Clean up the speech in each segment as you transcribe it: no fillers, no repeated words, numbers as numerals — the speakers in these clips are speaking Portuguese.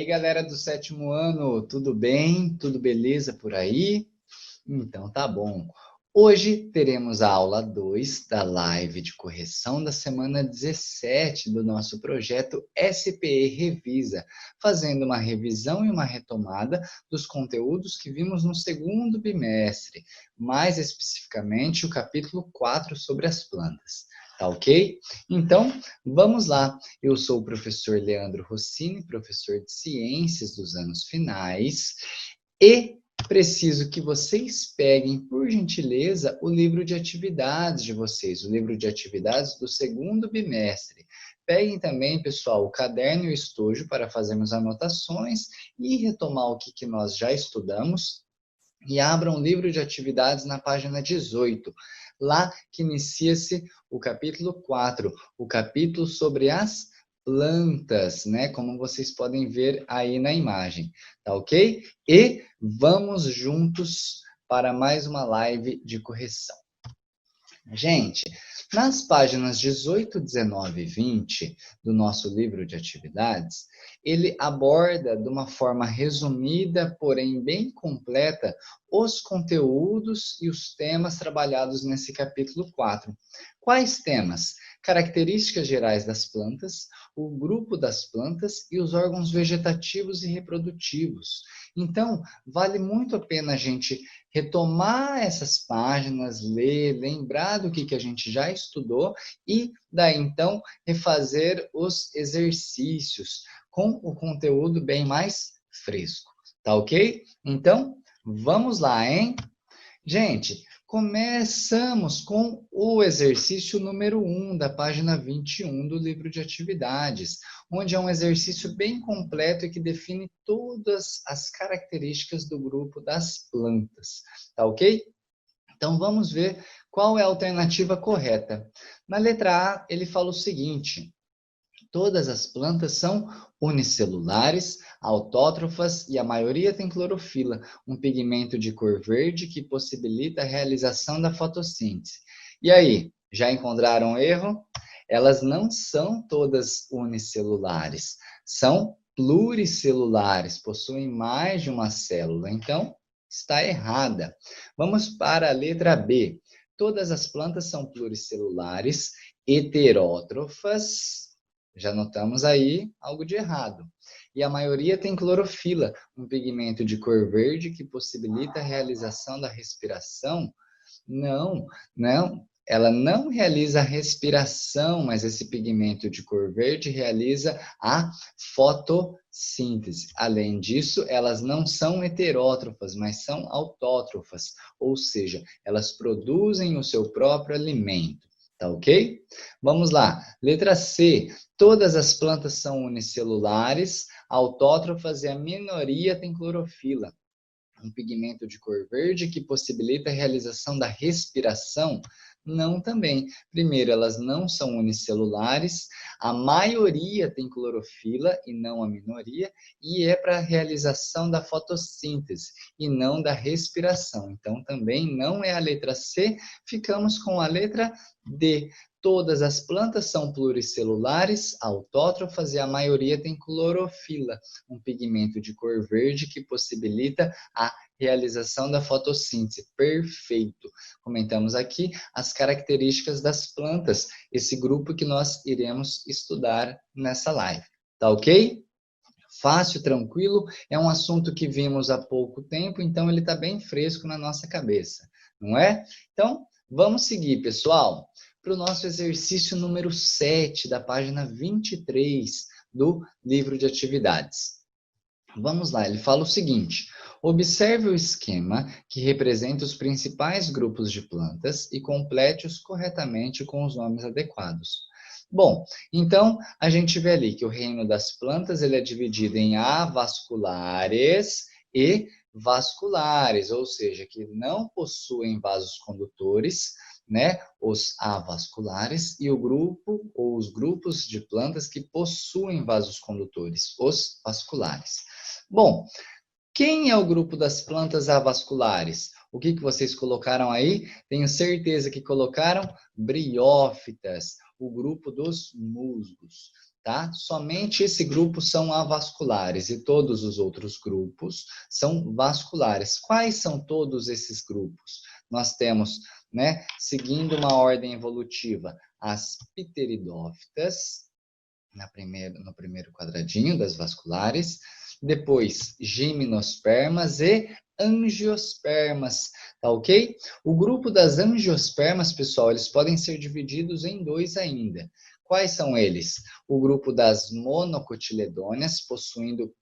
aí, galera do sétimo ano, tudo bem? Tudo beleza por aí? Então tá bom. Hoje teremos a aula 2 da live de correção da semana 17 do nosso projeto SPE Revisa, fazendo uma revisão e uma retomada dos conteúdos que vimos no segundo bimestre, mais especificamente o capítulo 4 sobre as plantas. Tá ok? Então, vamos lá. Eu sou o professor Leandro Rossini, professor de Ciências dos anos finais, e preciso que vocês peguem, por gentileza, o livro de atividades de vocês, o livro de atividades do segundo bimestre. Peguem também, pessoal, o caderno e o estojo para fazermos anotações e retomar o que nós já estudamos. E abram o livro de atividades na página 18, lá que inicia-se o capítulo 4, o capítulo sobre as plantas, né? Como vocês podem ver aí na imagem, tá ok? E vamos juntos para mais uma live de correção. Gente, nas páginas 18, 19 e 20 do nosso livro de atividades, ele aborda de uma forma resumida, porém bem completa, os conteúdos e os temas trabalhados nesse capítulo 4. Quais temas? Características gerais das plantas, o grupo das plantas e os órgãos vegetativos e reprodutivos. Então, vale muito a pena a gente retomar essas páginas, ler, lembrar do que a gente já estudou e daí então refazer os exercícios com o conteúdo bem mais fresco, tá ok? Então, vamos lá, hein? Gente, começamos com o exercício número 1 da página 21 do livro de atividades, onde é um exercício bem completo e que define todas as características do grupo das plantas, tá ok? Então vamos ver qual é a alternativa correta. Na letra A, ele fala o seguinte: todas as plantas são unicelulares, autótrofas e a maioria tem clorofila, um pigmento de cor verde que possibilita a realização da fotossíntese. E aí, já encontraram erro? Elas não são todas unicelulares, são pluricelulares, possuem mais de uma célula. Então, está errada. Vamos para a letra B. Todas as plantas são pluricelulares, heterótrofas. Já notamos aí algo de errado. E a maioria tem clorofila, um pigmento de cor verde que possibilita a realização da respiração. Não, não. Ela não realiza a respiração, mas esse pigmento de cor verde realiza a fotossíntese. Além disso, elas não são heterótrofas, mas são autótrofas, ou seja, elas produzem o seu próprio alimento. Tá ok? Vamos lá. Letra C. Todas as plantas são unicelulares, autótrofas e a minoria tem clorofila, um pigmento de cor verde que possibilita a realização da respiração? Não também. Primeiro, elas não são unicelulares, a maioria tem clorofila e não a minoria, e é para a realização da fotossíntese e não da respiração. Então, também não é a letra C, ficamos com a letra D. Todas as plantas são pluricelulares, autótrofas e a maioria tem clorofila, um pigmento de cor verde que possibilita a realização da fotossíntese. Perfeito. Comentamos aqui as características das plantas, esse grupo que nós iremos estudar nessa live. Tá ok? Fácil, tranquilo, é um assunto que vimos há pouco tempo, então ele está bem fresco na nossa cabeça, não é? Então, vamos seguir, pessoal, para o nosso exercício número 7, da página 23 do livro de atividades. Vamos lá, ele fala o seguinte: observe o esquema que representa os principais grupos de plantas e complete-os corretamente com os nomes adequados. Bom, então a gente vê ali que o reino das plantas ele é dividido em avasculares e vasculares, ou seja, que não possuem vasos condutores, né, os avasculares, e o grupo ou os grupos de plantas que possuem vasos condutores, os vasculares. Bom, quem é o grupo das plantas avasculares? O que vocês colocaram aí? Tenho certeza que colocaram briófitas, o grupo dos musgos. tá? Somente esse grupo são avasculares e todos os outros grupos são vasculares. Quais são todos esses grupos? Nós temos, né, seguindo uma ordem evolutiva, as pteridófitas, no primeiro quadradinho das vasculares, depois gimnospermas e angiospermas, tá ok? O grupo das angiospermas, pessoal, eles podem ser divididos em dois ainda. Quais são eles? O grupo das monocotiledôneas, possuindo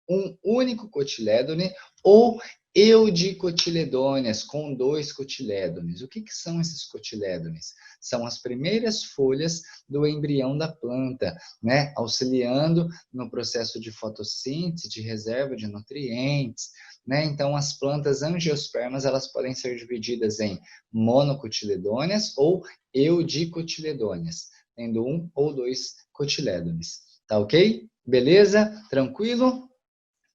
um único cotilédone, ou eudicotiledôneas, com dois cotilédones. O que são esses cotilédones? São as primeiras folhas do embrião da planta, né? Auxiliando no processo de fotossíntese, de reserva de nutrientes, né? Então, as plantas angiospermas, elas podem ser divididas em monocotiledôneas ou eudicotiledôneas, tendo um ou dois cotilédones. Tá ok? Beleza? Tranquilo?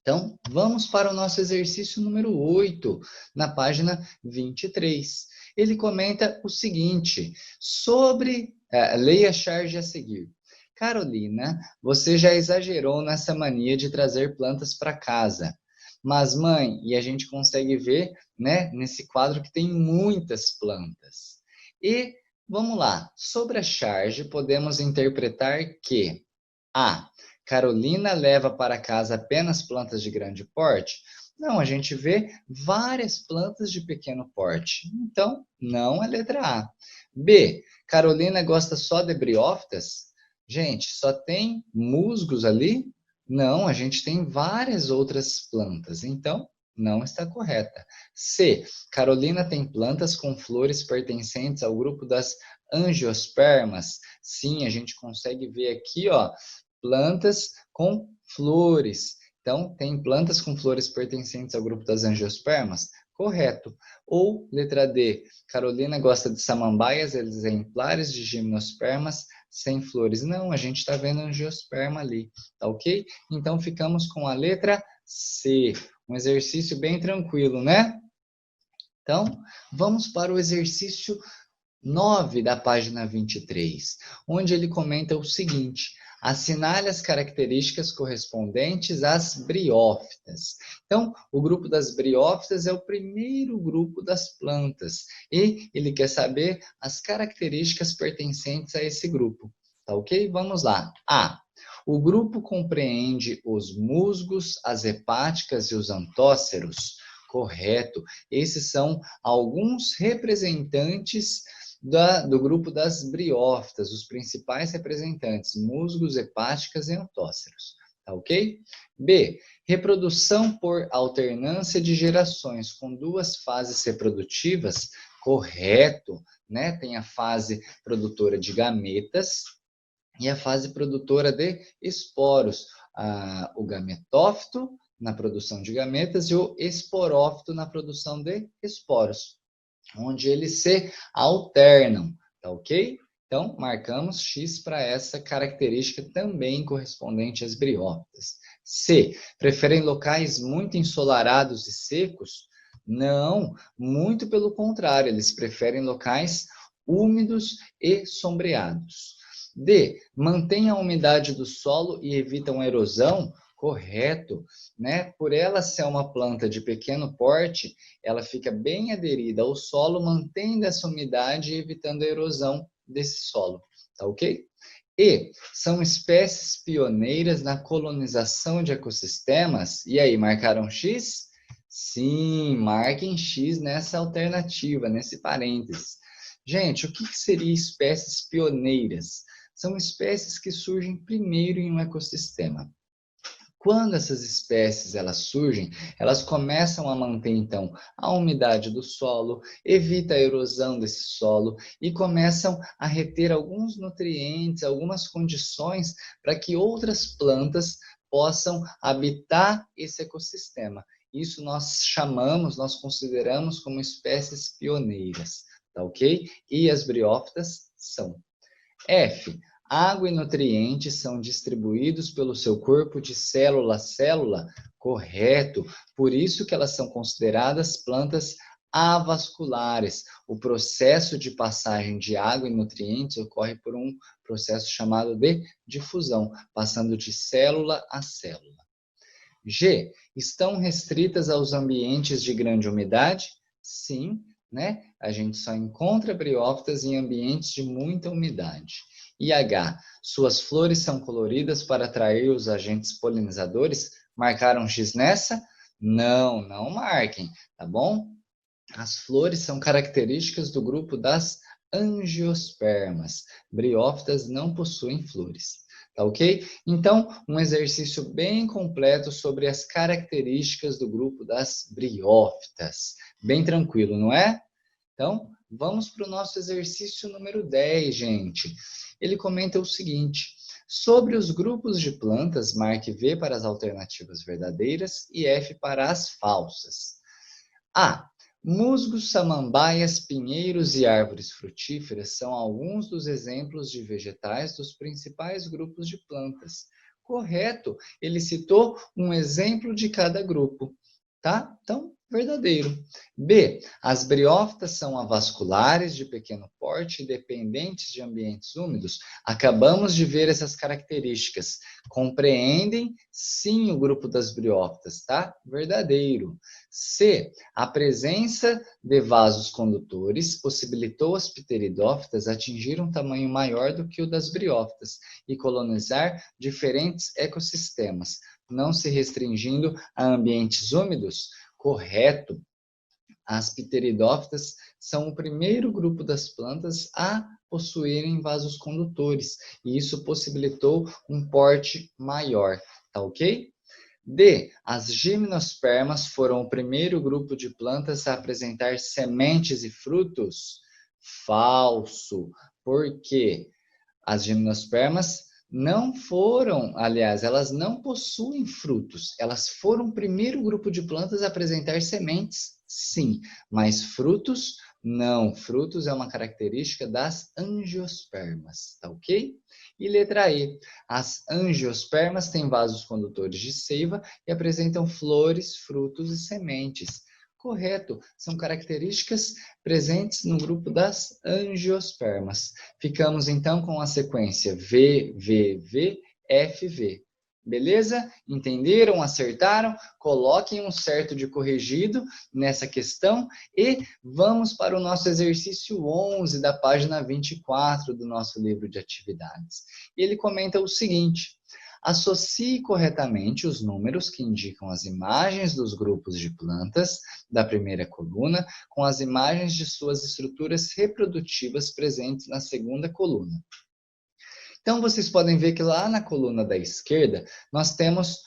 Então, vamos para o nosso exercício número 8, na página 23. Ele comenta o seguinte, sobre... leia a charge a seguir. Carolina, você já exagerou nessa mania de trazer plantas para casa. Mas, mãe, e a gente consegue ver, né, nesse quadro que tem muitas plantas. E, vamos lá, sobre a charge, podemos interpretar que A. Carolina leva para casa apenas plantas de grande porte? Não, a gente vê várias plantas de pequeno porte. Então, não é letra A. B. Carolina gosta só de briófitas? Gente, só tem musgos ali? Não, a gente tem várias outras plantas. Então, não está correta. C. Carolina tem plantas com flores pertencentes ao grupo das angiospermas? Sim, a gente consegue ver aqui, ó, plantas com flores. Então, tem plantas com flores pertencentes ao grupo das angiospermas? Correto. Ou, letra D, Carolina gosta de samambaias exemplares de gimnospermas sem flores. Não, a gente está vendo angiosperma ali, tá ok? Então, ficamos com a letra C. Um exercício bem tranquilo, né? Então, vamos para o exercício 9 da página 23, onde ele comenta o seguinte: assinale as características correspondentes às briófitas. Então, o grupo das briófitas é o primeiro grupo das plantas e ele quer saber as características pertencentes a esse grupo. Tá ok? Vamos lá. A. O grupo compreende os musgos, as hepáticas e os antóceros. Correto. Esses são alguns representantes do grupo das briófitas, os principais representantes, musgos, hepáticas e antóceros. Tá ok? B. Reprodução por alternância de gerações, com duas fases reprodutivas. Correto, né? Tem a fase produtora de gametas e a fase produtora de esporos. O gametófito na produção de gametas e o esporófito na produção de esporos, onde eles se alternam, tá ok? Então, marcamos X para essa característica também correspondente às briófitas. C. Preferem locais muito ensolarados e secos? Não, muito pelo contrário, eles preferem locais úmidos e sombreados. D. Mantém a umidade do solo e evitam erosão? Correto, né? Por ela ser uma planta de pequeno porte, ela fica bem aderida ao solo, mantendo essa umidade e evitando a erosão desse solo, tá ok? E são espécies pioneiras na colonização de ecossistemas. E aí, marcaram X? Sim, marquem X nessa alternativa, nesse parênteses. Gente, o que seria espécies pioneiras? São espécies que surgem primeiro em um ecossistema. Quando essas espécies elas surgem, elas começam a manter então a umidade do solo, evita a erosão desse solo e começam a reter alguns nutrientes, algumas condições para que outras plantas possam habitar esse ecossistema. Isso nós chamamos, nós consideramos como espécies pioneiras, tá ok? E as briófitas são. F. Água e nutrientes são distribuídos pelo seu corpo de célula a célula? Correto. Por isso que elas são consideradas plantas avasculares. O processo de passagem de água e nutrientes ocorre por um processo chamado de difusão, passando de célula a célula. G. Estão restritas aos ambientes de grande umidade? Sim, né? A gente só encontra briófitas em ambientes de muita umidade. E H. Suas flores são coloridas para atrair os agentes polinizadores? Marcaram X nessa? Não, não marquem, tá bom? As flores são características do grupo das angiospermas. Briófitas não possuem flores. Tá ok? Então, um exercício bem completo sobre as características do grupo das briófitas. Bem tranquilo, não é? Então, vamos para o nosso exercício número 10, gente. Ele comenta o seguinte: sobre os grupos de plantas, marque V para as alternativas verdadeiras e F para as falsas. A. Musgos, samambaias, pinheiros e árvores frutíferas são alguns dos exemplos de vegetais dos principais grupos de plantas. Correto, ele citou um exemplo de cada grupo, tá? Então, verdadeiro. B. As briófitas são avasculares, de pequeno porte e dependentes de ambientes úmidos. Acabamos de ver essas características. Compreendem, sim, o grupo das briófitas, tá? Verdadeiro. C. A presença de vasos condutores possibilitou as pteridófitas atingir um tamanho maior do que o das briófitas e colonizar diferentes ecossistemas, não se restringindo a ambientes úmidos? Correto. As pteridófitas são o primeiro grupo das plantas a possuírem vasos condutores, e isso possibilitou um porte maior, tá ok? D. As gimnospermas foram o primeiro grupo de plantas a apresentar sementes e frutos? Falso. Por quê? As gimnospermas não foram, aliás, elas não possuem frutos. Elas foram o primeiro grupo de plantas a apresentar sementes, sim, mas frutos, não. Frutos é uma característica das angiospermas, tá ok? E letra E. As angiospermas têm vasos condutores de seiva e apresentam flores, frutos e sementes. Correto, são características presentes no grupo das angiospermas. Ficamos então com a sequência V, V, V, F, V. Beleza? Entenderam? Acertaram? Coloquem um certo de corrigido nessa questão e vamos para o nosso exercício 11 da página 24 do nosso livro de atividades. Ele comenta o seguinte: associe corretamente os números que indicam as imagens dos grupos de plantas da primeira coluna com as imagens de suas estruturas reprodutivas presentes na segunda coluna. Então, vocês podem ver que lá na coluna da esquerda, nós temos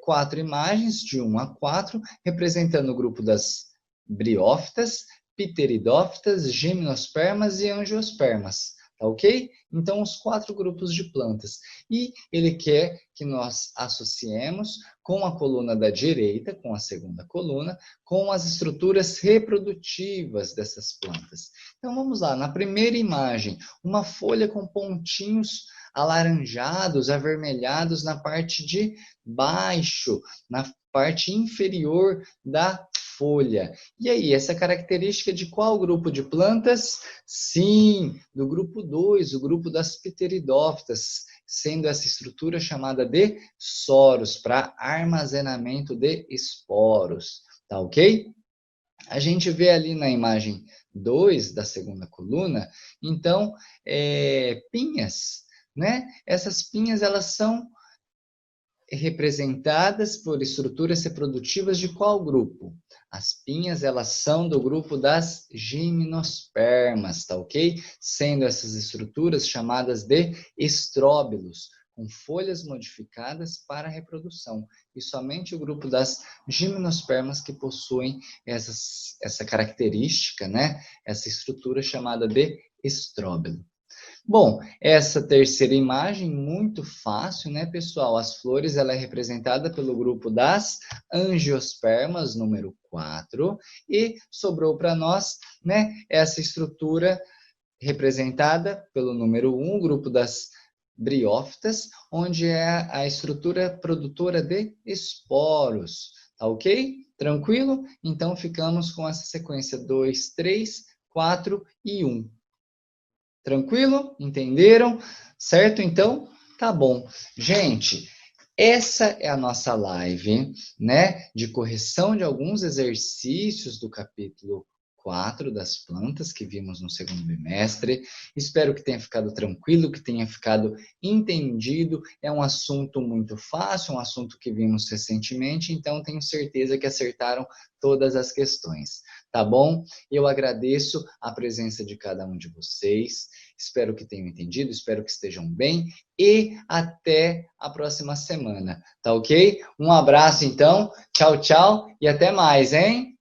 4 imagens, de 1 a 4, representando o grupo das briófitas, pteridófitas, gimnospermas e angiospermas. Tá ok? Então, os 4 grupos de plantas. E ele quer que nós associemos com a coluna da direita, com a segunda coluna, com as estruturas reprodutivas dessas plantas. Então, vamos lá. Na primeira imagem, uma folha com pontinhos alaranjados, avermelhados na parte de baixo, na parte inferior da folha. E aí, essa característica de qual grupo de plantas? Sim, do grupo 2, o grupo das pteridófitas, sendo essa estrutura chamada de soros, para armazenamento de esporos. Tá ok? A gente vê ali na imagem 2 da segunda coluna, então, pinhas, né? Essas pinhas, elas são representadas por estruturas reprodutivas de qual grupo? As pinhas, elas são do grupo das gimnospermas, tá ok? Sendo essas estruturas chamadas de estróbilos, com folhas modificadas para a reprodução. E somente o grupo das gimnospermas que possuem essa característica, né? Essa estrutura chamada de estróbilo. Bom, essa terceira imagem, muito fácil, né, pessoal? As flores, ela é representada pelo grupo das angiospermas, número 4, e sobrou para nós, né, essa estrutura representada pelo número 1, o grupo das briófitas, onde é a estrutura produtora de esporos, tá ok? Tranquilo? Então, ficamos com essa sequência 2, 3, 4 e 1. Tranquilo? Entenderam? Certo? Então, tá bom. Gente, essa é a nossa live, né, de correção de alguns exercícios do capítulo 4 das plantas que vimos no segundo bimestre. Espero que tenha ficado tranquilo, que tenha ficado entendido. É um assunto muito fácil, um assunto que vimos recentemente, então tenho certeza que acertaram todas as questões, tá bom? Eu agradeço a presença de cada um de vocês. Espero que tenham entendido, espero que estejam bem e até a próxima semana, tá ok? Um abraço então, tchau, tchau e até mais, hein?